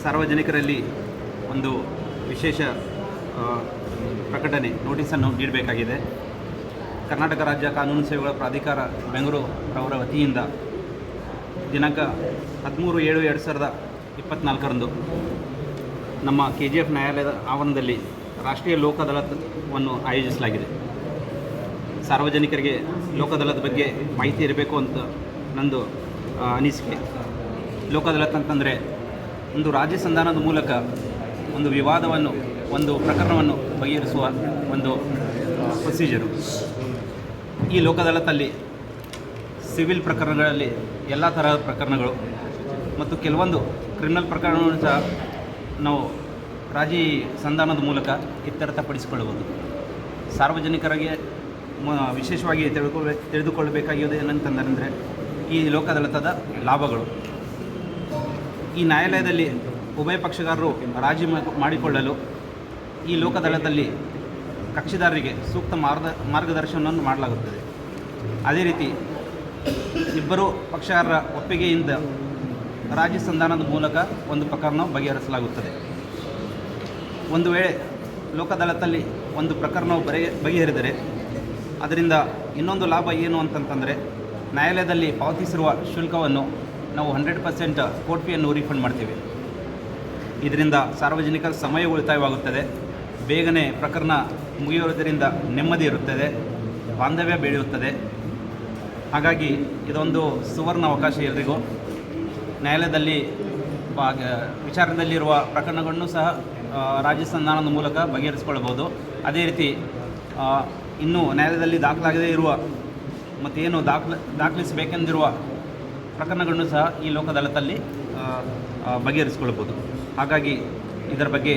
ಸಾರ್ವಜನಿಕರಲ್ಲಿ ಒಂದು ವಿಶೇಷ ಪ್ರಕಟಣೆ ನೋಟಿಸನ್ನು ನೀಡಬೇಕಾಗಿದೆ. ಕರ್ನಾಟಕ ರಾಜ್ಯ ಕಾನೂನು ಸೇವೆಗಳ ಪ್ರಾಧಿಕಾರ ಬೆಂಗಳೂರವರ ವತಿಯಿಂದ ದಿನಾಂಕ 13/7/2024 ನಮ್ಮ KGF ನ್ಯಾಯಾಲಯದ ಆವರಣದಲ್ಲಿ ರಾಷ್ಟ್ರೀಯ ಲೋಕ ಅದಾಲತ್ವನ್ನು ಆಯೋಜಿಸಲಾಗಿದೆ. ಸಾರ್ವಜನಿಕರಿಗೆ ಲೋಕ ಅದಾಲತ್ ಬಗ್ಗೆ ಮಾಹಿತಿ ಇರಬೇಕು ಅಂತ ನಂದು ಅನಿಸಿಕೆ. ಲೋಕ ಅದಾಲತ್ ಅಂತಂದರೆ ಒಂದು ರಾಜ್ಯ ಸಂಧಾನದ ಮೂಲಕ ಒಂದು ವಿವಾದವನ್ನು, ಒಂದು ಪ್ರಕರಣವನ್ನು ಬಗೆಹರಿಸುವ ಒಂದು ಪ್ರೊಸೀಜರು. ಈ ಲೋಕ ಅದಾಲತಲ್ಲಿ ಸಿವಿಲ್ ಪ್ರಕರಣಗಳಲ್ಲಿ ಎಲ್ಲ ತರಹದ ಪ್ರಕರಣಗಳು ಮತ್ತು ಕೆಲವೊಂದು ಕ್ರಿಮಿನಲ್ ಪ್ರಕರಣಗಳನ್ನು ಸಹ ನಾವು ರಾಜಿ ಸಂಧಾನದ ಮೂಲಕ ಇತ್ಯರ್ಥಪಡಿಸಿಕೊಳ್ಳಬಹುದು. ಸಾರ್ವಜನಿಕರಿಗೆ ವಿಶೇಷವಾಗಿ ತಿಳಿದುಕೊಳ್ಳಬೇಕಾಗಿರುವುದು ಏನಂತಂದರೆ ಈ ಲೋಕ ಅದಾಲತದ ಲಾಭಗಳು. ಈ ನ್ಯಾಯಾಲಯದಲ್ಲಿ ಉಭಯ ಪಕ್ಷಗಾರರು ರಾಜಿ ಮಾಡಿಕೊಳ್ಳಲು ಈ ಲೋಕ ಅದಾಲತಲ್ಲಿ ಕಕ್ಷಿದಾರರಿಗೆ ಸೂಕ್ತ ಮಾರ್ಗದರ್ಶನವನ್ನು ಮಾಡಲಾಗುತ್ತದೆ. ಅದೇ ರೀತಿ ಇಬ್ಬರು ಪಕ್ಷಗಾರರ ಒಪ್ಪಿಗೆಯಿಂದ ರಾಜಿ ಸಂಧಾನದ ಮೂಲಕ ಒಂದು ಪ್ರಕರಣ ಬಗೆಹರಿಸಲಾಗುತ್ತದೆ. ಒಂದು ವೇಳೆ ಲೋಕ ಅದಾಲತಲ್ಲಿ ಒಂದು ಪ್ರಕರಣವು ಬಗೆಹರಿದರೆ ಅದರಿಂದ ಇನ್ನೊಂದು ಲಾಭ ಏನು ಅಂತಂತಂದರೆ ನ್ಯಾಯಾಲಯದಲ್ಲಿ ಪಾವತಿಸಿರುವ ಶುಲ್ಕವನ್ನು ನಾವು 100% ಕೋರ್ಟ್ ಫೀಯನ್ನು ರೀಫಂಡ್ ಮಾಡ್ತೀವಿ. ಇದರಿಂದ ಸಾರ್ವಜನಿಕರ ಸಮಯ ಉಳಿತಾಯವಾಗುತ್ತದೆ, ಬೇಗನೆ ಪ್ರಕರಣ ಮುಗಿಯುವುದರಿಂದ ನೆಮ್ಮದಿ ಇರುತ್ತದೆ, ಬಾಂಧವ್ಯ ಬೆಳೆಯುತ್ತದೆ. ಹಾಗಾಗಿ ಇದೊಂದು ಸುವರ್ಣ ಅವಕಾಶ ಎಲ್ರಿಗೂ. ನ್ಯಾಯಾಲಯದಲ್ಲಿ ವಿಚಾರದಲ್ಲಿರುವ ಪ್ರಕರಣಗಳನ್ನು ಸಹ ರಾಜ್ಯ ಸಂಧಾನದ ಮೂಲಕ ಬಗೆಹರಿಸಿಕೊಳ್ಳಬಹುದು. ಅದೇ ರೀತಿ ಇನ್ನೂ ನ್ಯಾಯಾಲಯದಲ್ಲಿ ದಾಖಲಾಗದೇ ಇರುವ ಮತ್ತೇನು ದಾಖಲಿಸಬೇಕೆಂದಿರುವ ಪ್ರಕರಣಗಳನ್ನು ಸಹ ಈ ಲೋಕ ಅದಾಲತಲ್ಲಿ ಬಗೆಹರಿಸಿಕೊಳ್ಳಬಹುದು. ಹಾಗಾಗಿ ಇದರ ಬಗ್ಗೆ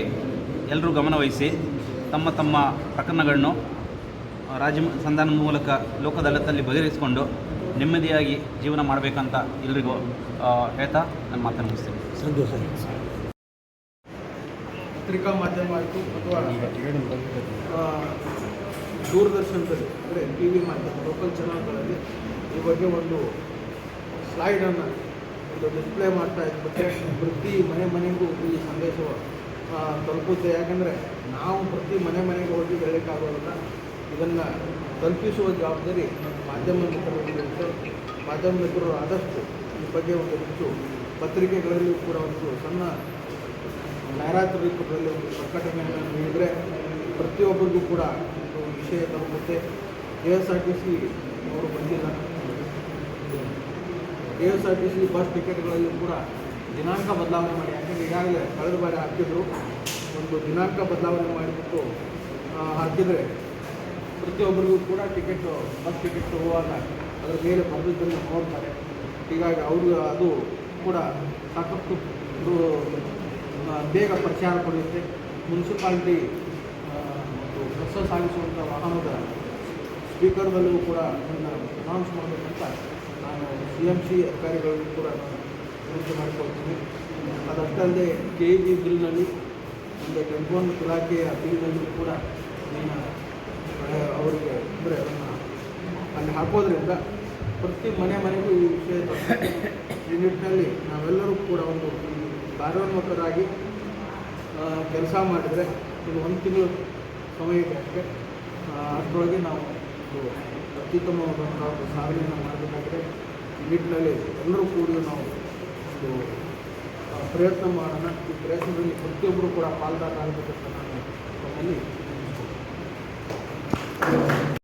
ಎಲ್ಲರೂ ಗಮನವಹಿಸಿ ತಮ್ಮ ತಮ್ಮ ಪ್ರಕರಣಗಳನ್ನು ರಾಜ್ಯ ಸಂಧಾನದ ಮೂಲಕ ಲೋಕ ಅದಾಲತಲ್ಲಿ ಬಗೆಹರಿಸಿಕೊಂಡು ನೆಮ್ಮದಿಯಾಗಿ ಜೀವನ ಮಾಡಬೇಕಂತ ಎಲ್ರಿಗೂ ಹೇಳ್ತಾ ನನ್ನ ಮಾತನ್ನು ಮುಗಿಸ್ತೀನಿ. ಸಂತೋಷ. ಪತ್ರಿಕಾ ಮಾಧ್ಯಮ ಆಯಿತು ಅಥವಾ ದೂರದರ್ಶನದಲ್ಲಿ ಅಂದರೆ TV ಮಾಧ್ಯಮ ಲೋಕಲ್ ಚಾನಲ್ಗಳಲ್ಲಿ ಈ ಬಗ್ಗೆ ಒಂದು ಸ್ಲೈಡನ್ನು ಒಂದು ಡಿಸ್ಪ್ಲೇ ಮಾಡ್ತಾ ಇದ್ಬಿಟ್ಟೆ ಪ್ರತಿ ಮನೆಗೂ ಈ ಸಂದೇಶವು ತಲುಪುತ್ತೆ. ಯಾಕಂದರೆ ನಾವು ಪ್ರತಿ ಮನೆಗೆ ಹೋಗಿ ಹೇಳೋಕ್ಕಾಗೋದಿಲ್ಲ. ಇದನ್ನು ತಲುಪಿಸುವ ಜವಾಬ್ದಾರಿ ಮಾಧ್ಯಮ ಮಿತ್ರರಿಗಿರುತ್ತೆ. ಮಾಧ್ಯಮ ಮಿತ್ರರು ಆದಷ್ಟು ಈ ಬಗ್ಗೆ ಒಂದು ಹೆಚ್ಚು ಪತ್ರಿಕೆಗಳಲ್ಲಿಯೂ ಕೂಡ ಒಂದು ಸಣ್ಣ ಜಾಹೀರಾತು ರೂಪದಲ್ಲಿ ಒಂದು ಪ್ರಕಟಣೆಯನ್ನು ನೀಡಿದರೆ ಪ್ರತಿಯೊಬ್ಬರಿಗೂ ಕೂಡ ಒಂದು ವಿಷಯ ತಲುಪುತ್ತೆ. KSRTC ಅವರು ಬಂದಿಲ್ಲ. KSRTC ಬಸ್ ಟಿಕೆಟ್ಗಳಲ್ಲಿ ಕೂಡ ದಿನಾಂಕ ಬದಲಾವಣೆ ಮಾಡಿ, ಯಾಕಂದರೆ ಈಗಾಗಲೇ ಕಳೆದ ಬಾರಿ ಹಾಕಿದ್ರು, ಒಂದು ದಿನಾಂಕ ಬದಲಾವಣೆ ಮಾಡಿಬಿಟ್ಟು ಹಾಕಿದರೆ ಪ್ರತಿಯೊಬ್ಬರಿಗೂ ಕೂಡ ಬಸ್ ಟಿಕೆಟ್ ಹೋಗುವಾಗ ಅದರ ಮೇಲೆ ಬರೆದಿದ್ದನ್ನು ನೋಡ್ತಾರೆ. ಹೀಗಾಗಿ ಅವರು ಅದು ಕೂಡ ಸಾಕಷ್ಟು ಬೇಗ ಪ್ರಚಾರ ಪಡೆಯುತ್ತೆ. ಮುನ್ಸಿಪಾಲ್ಟಿ ಮತ್ತು ಬಸ್ ಸಾಗಿಸುವಂಥ ವಾಹನದ ಸ್ಪೀಕರ್ದಲ್ಲೂ ಕೂಡ ಅದನ್ನು ಅನೌನ್ಸ್ ಮಾಡಬೇಕಂತ ನಾನು CMC ಅಧಿಕಾರಿಗಳಿಗೂ ಕೂಡ ವಿನಂತಿ ಮಾಡಿಕೊಳ್ತೀನಿ. ಅದಷ್ಟೇ ಅಲ್ಲದೆ KEB ಬಿಲ್ನಲ್ಲಿ ಒಂದು ಟೆಲಿಫೋನ್ ಇಲಾಖೆಯ ಬಿಲ್ನಲ್ಲೂ ಕೂಡ ಅವರಿಗೆ ಅಂದರೆ ಅದನ್ನು ಅಲ್ಲಿ ಹಾಕೋದ್ರಿಂದ ಪ್ರತಿ ಮನೆಗೂ ಈ ವಿಷಯ ಈ ನಿಟ್ಟಿನಲ್ಲಿ ನಾವೆಲ್ಲರೂ ಕೂಡ ಒಂದು ಕಾರ್ಯೋನ್ಮುಖರಾಗಿ ಕೆಲಸ ಮಾಡಿದರೆ ಇದು 1 ತಿಂಗಳು ಸಮಯ ಇದೆ ಅಷ್ಟೇ. ಅಷ್ಟರೊಳಗೆ ನಾವು ಒಂದು ಅತ್ಯುತ್ತಮವಾದಂಥ ಒಂದು ಸಾಧನೆಯನ್ನು ಮಾಡಬೇಕಾಗಿದೆ. ಈ ನಿಟ್ಟಿನಲ್ಲಿ ಎಲ್ಲರೂ ಕೂಡಿ ನಾವು ಒಂದು ಪ್ರಯತ್ನ ಮಾಡೋಣ. ಈ ಪ್ರಯತ್ನದಲ್ಲಿ ಪ್ರತಿಯೊಬ್ಬರು ಕೂಡ ಪಾಲ್ದಾರರಾಗಬೇಕಂತ ನಾನು ತಮ್ಮಲ್ಲಿ